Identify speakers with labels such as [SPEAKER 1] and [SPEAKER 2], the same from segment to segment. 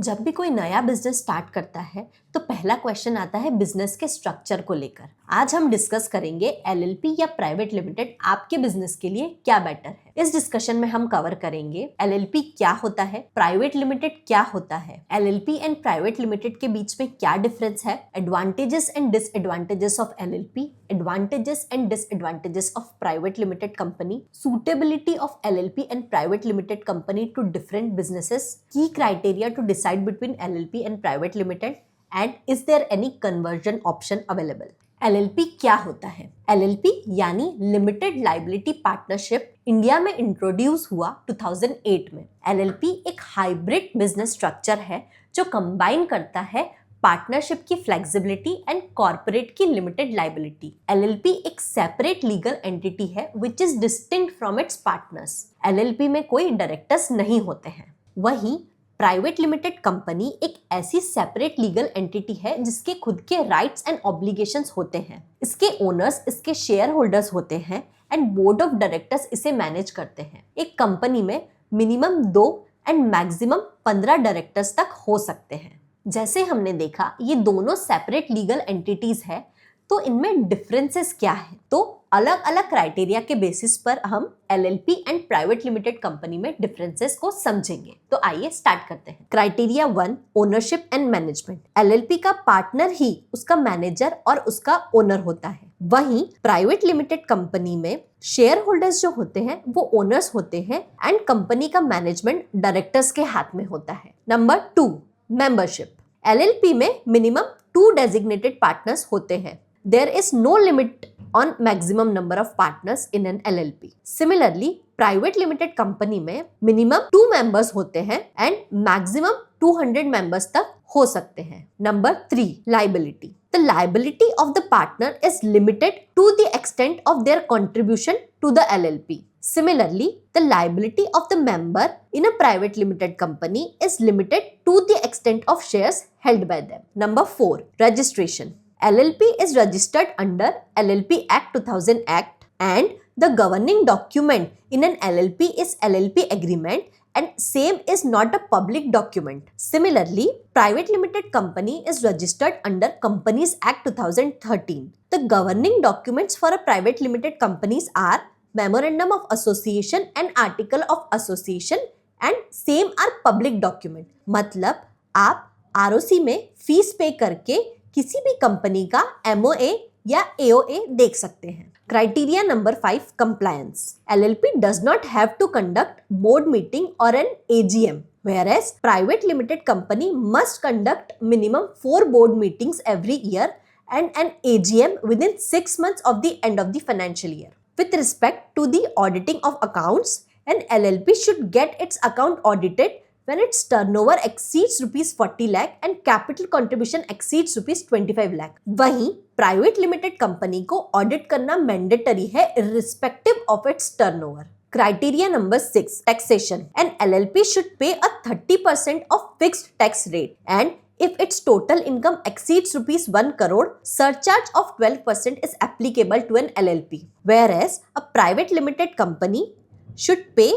[SPEAKER 1] जब भी कोई नया बिजनेस स्टार्ट करता है तो पहला क्वेश्चन आता है बिजनेस के स्ट्रक्चर को लेकर। आज हम डिस्कस करेंगे एलएलपी या प्राइवेट लिमिटेड आपके बिजनेस के लिए क्या बेटर है। इस डिस्कशन में हम कवर करेंगे एलएलपी क्या होता है, प्राइवेट लिमिटेड क्या होता है, एलएलपी एंड प्राइवेट लिमिटेड के बीच में क्या डिफरेंस है, advantages and disadvantages of LLP, advantages and disadvantages of private limited company, suitability of LLP and private limited company to different businesses, key criteria to decide between LLP and private limited, and is there any conversion option available? LLP क्या होता है? LLP यानी limited liability partnership India में introduce हुआ 2008 में। LLP एक hybrid business structure है जो कंबाइन करता है पार्टनरशिप की फ्लेक्सिबिलिटी एंड कॉर्पोरेट की लिमिटेड लाइबिलिटी। एलएलपी एक सेपरेट लीगल एंटिटी है which is distinct from its partners. LLP में कोई डायरेक्टर्स नहीं होते हैं। वहीं प्राइवेट लिमिटेड कंपनी एक ऐसी सेपरेट लीगल एंटिटी है जिसके खुद के राइट्स एंड ऑब्लिगेशंस होते हैं। इसके ओनर्स इसके शेयर होल्डर्स होते हैं एंड बोर्ड ऑफ डायरेक्टर्स इसे मैनेज करते हैं। एक कंपनी में मिनिमम 2 एंड मैक्सिमम 15 डायरेक्टर्स तक हो सकते हैं। जैसे हमने देखा ये दोनों सेपरेट लीगल एंटिटीज है, तो इनमें डिफरेंसेस क्या है? तो अलग अलग क्राइटेरिया के बेसिस पर हम LLP and private limited company में डिफरेंसेस को समझेंगे। तो आइए स्टार्ट करते हैं। Criteria 1, ownership and management. LLP का पार्टनर ही उसका मैनेजर और उसका ओनर होता है। वहीं प्राइवेट लिमिटेड कंपनी में शेयर होल्डर्स जो होते हैं वो ओनर्स होते हैं एंड कंपनी का मैनेजमेंट डायरेक्टर्स के हाथ में होता है। Number 2, membership. एलएलपी में मिनिमम 2 डेजिग्नेटेड पार्टनर्स होते हैं। There is no limit on maximum number of partners in an LLP. Similarly, private limited company में minimum 2 members होते हैं and maximum 200 members तक हो सकते हैं। Number 3, liability. The liability of the partner is limited to the extent of their contribution to the LLP. Similarly, the liability of the member in a private limited company is limited to the extent of shares held by them. Number 4, registration. LLP is registered under LLP Act 2000 Act and the governing document in an LLP is LLP agreement and same is not a public document. Similarly, private limited company is registered under Companies Act 2013. The governing documents for a private limited companies are Memorandum of Association and Article of Association and same are public document. मतलब आप ROC में fees पे करके किसी भी company का MOA या AOA देख सकते हैं। Criteria number 5, compliance. LLP does not have to conduct board meeting or an AGM, whereas private limited company must conduct minimum 4 board meetings every year and an AGM within 6 months of the end of the financial year. With respect to the auditing of accounts, an LLP should get its account audited when its turnover exceeds rupees 40 lakh and capital contribution exceeds rupees 25 lakh. वहीं private limited company को audit करना mandatory है irrespective of its turnover. Criteria number 6, taxation. An LLP should pay a 30% of fixed tax rate and if its total income exceeds rupees 1 crore, surcharge of 12% is applicable to an LLP. Whereas a private limited company should pay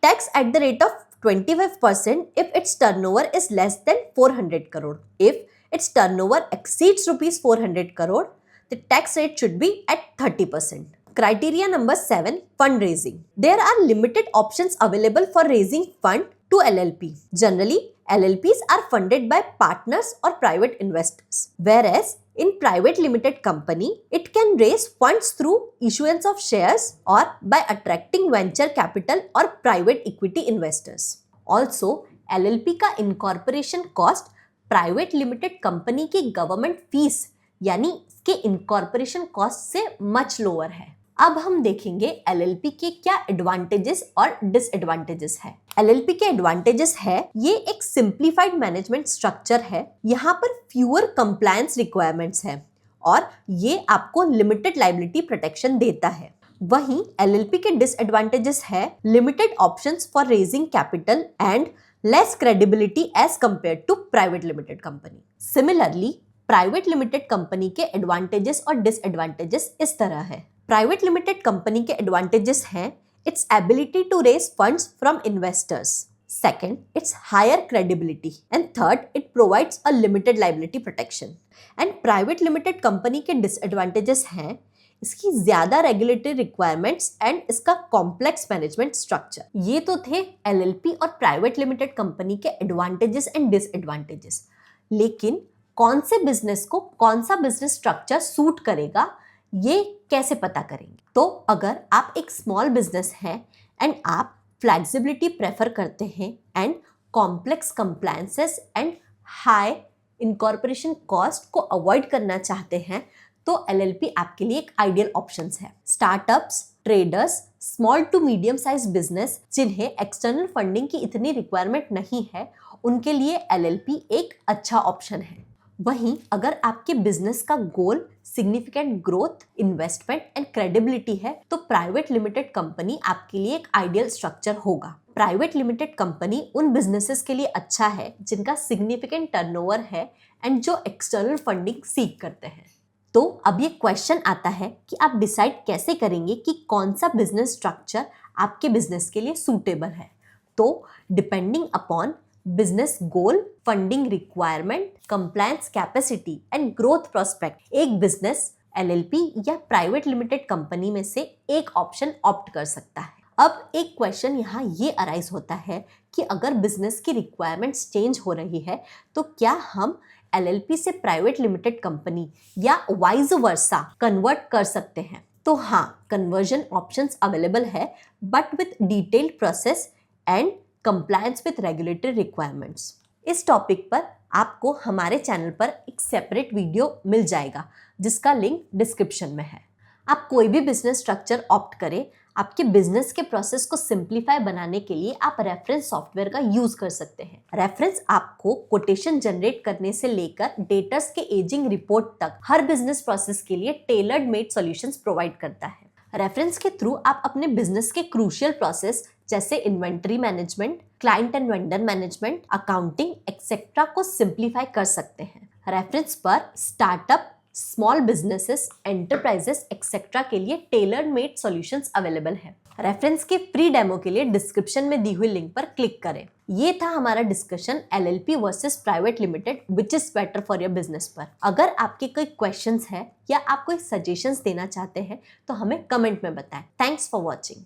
[SPEAKER 1] tax at the rate of 25% if its turnover is less than 400 crore. If its turnover exceeds rupees 400 crore, the tax rate should be at 30%. Criteria number 7, fundraising. There are limited options available for raising fund to LLP. Generally, LLPs are funded by partners or private investors, whereas in private limited company, it can raise funds through issuance of shares or by attracting venture capital or private equity investors. Also, LLP का incorporation cost private limited company की government fees यानी इसके incorporation cost से much lower है। अब हम देखेंगे LLP के क्या एडवांटेजेस और डिसएडवांटेजेस है। एलएलपी के एडवांटेजेस है ये एक सिंप्लीफाइड मैनेजमेंट स्ट्रक्चर है, यहाँ पर फ्यूअर कंप्लायंस रिक्वायरमेंट्स है और ये आपको लिमिटेड लायबिलिटी प्रोटेक्शन देता है। वहीं एलएलपी के डिसएडवांटेजेस है limited options for raising capital and less credibility as compared to private limited company. Similarly private limited company के एडवांटेजेस और डिसएडवांटेजेस इस तरह है। प्राइवेट लिमिटेड कंपनी के एडवांटेजेस हैं its ability to raise funds from investors. Second, it's higher credibility. And third, it provides a limited liability protection. And private limited company के disadvantages हैं इसकी ज्यादा रेगुलेटरी रिक्वायरमेंट्स एंड इसका complex management structure. ये तो थे LLP और private limited company के एडवांटेजेस एंड डिसएडवांटेजेस। लेकिन कौन से बिजनेस को कौन सा बिजनेस स्ट्रक्चर सूट करेगा ये कैसे पता करेंगे? तो अगर आप एक स्मॉल बिजनेस हैं एंड आप फ्लेक्सिबिलिटी प्रेफर करते हैं and complex compliances and high incorporation cost को अवॉइड करना चाहते हैं तो एलएलपी आपके लिए एक आइडियल ऑप्शंस है। Startups, traders, small to medium size business जिन्हें एक्सटर्नल फंडिंग की इतनी रिक्वायरमेंट नहीं है उनके लिए एलएलपी एक अच्छा ऑप्शन है। वहीं अगर आपके बिजनेस का goal significant growth, investment and credibility है तो प्राइवेट लिमिटेड कंपनी आपके लिए एक आइडियल स्ट्रक्चर होगा। प्राइवेट लिमिटेड कंपनी उन बिजनेसेस के लिए अच्छा है जिनका सिग्निफिकेंट टर्नओवर है एंड जो एक्सटर्नल फंडिंग सीक करते हैं। तो अब ये क्वेश्चन आता है कि आप डिसाइड कैसे करेंगे कि कौन सा बिजनेस स्ट्रक्चर आपके बिजनेस के लिए सूटेबल है। तो depending upon business goal, funding requirement, compliance capacity and growth prospect एक बिजनेस एलएलपी या प्राइवेट लिमिटेड कंपनी में से एक ऑप्शन ऑप्ट कर सकता है। अब एक क्वेश्चन यहाँ ये अराइज होता है कि अगर बिजनेस की रिक्वायरमेंट्स चेंज हो रही है तो क्या हम एलएलपी से प्राइवेट लिमिटेड कंपनी या वाइज वर्सा कन्वर्ट कर सकते हैं? तो हाँ, कन्वर्जन ऑप्शंस अवेलेबल है but with detailed process and compliance with regulatory requirements. इस टॉपिक पर आपको हमारे चैनल पर एक सेपरेट वीडियो मिल जाएगा जिसका लिंक डिस्क्रिप्शन में है। आप कोई भी बिजनेस स्ट्रक्चर ऑप्ट करें, आपके बिजनेस के प्रोसेस को सिंप्लीफाई बनाने के लिए आप रेफरेंस सॉफ्टवेयर का यूज कर सकते हैं। रेफरेंस आपको कोटेशन जनरेट करने से लेकर डेटर्स के एजिंग रिपोर्ट तक हर बिजनेस प्रोसेस के लिए टेलर्ड मेड सॉल्यूशंस प्रोवाइड करता है। रेफरेंस के थ्रू आप अपने बिजनेस के क्रूशियल प्रोसेस जैसे inventory management, client and vendor management, accounting etcetera को सिंप्लीफाई कर सकते हैं। रेफरेंस पर startup, small businesses, enterprises etcetera के लिए टेलर मेड सॉल्यूशंस अवेलेबल है। रेफरेंस के फ्री डेमो के लिए डिस्क्रिप्शन में दी हुई लिंक पर क्लिक करें। ये था हमारा discussion LLP versus private limited which is better for your business पर। अगर आपके कोई क्वेश्चंस है या आप कोई सजेशंस देना चाहते हैं तो हमें कमेंट में बताएं। Thanks for watching.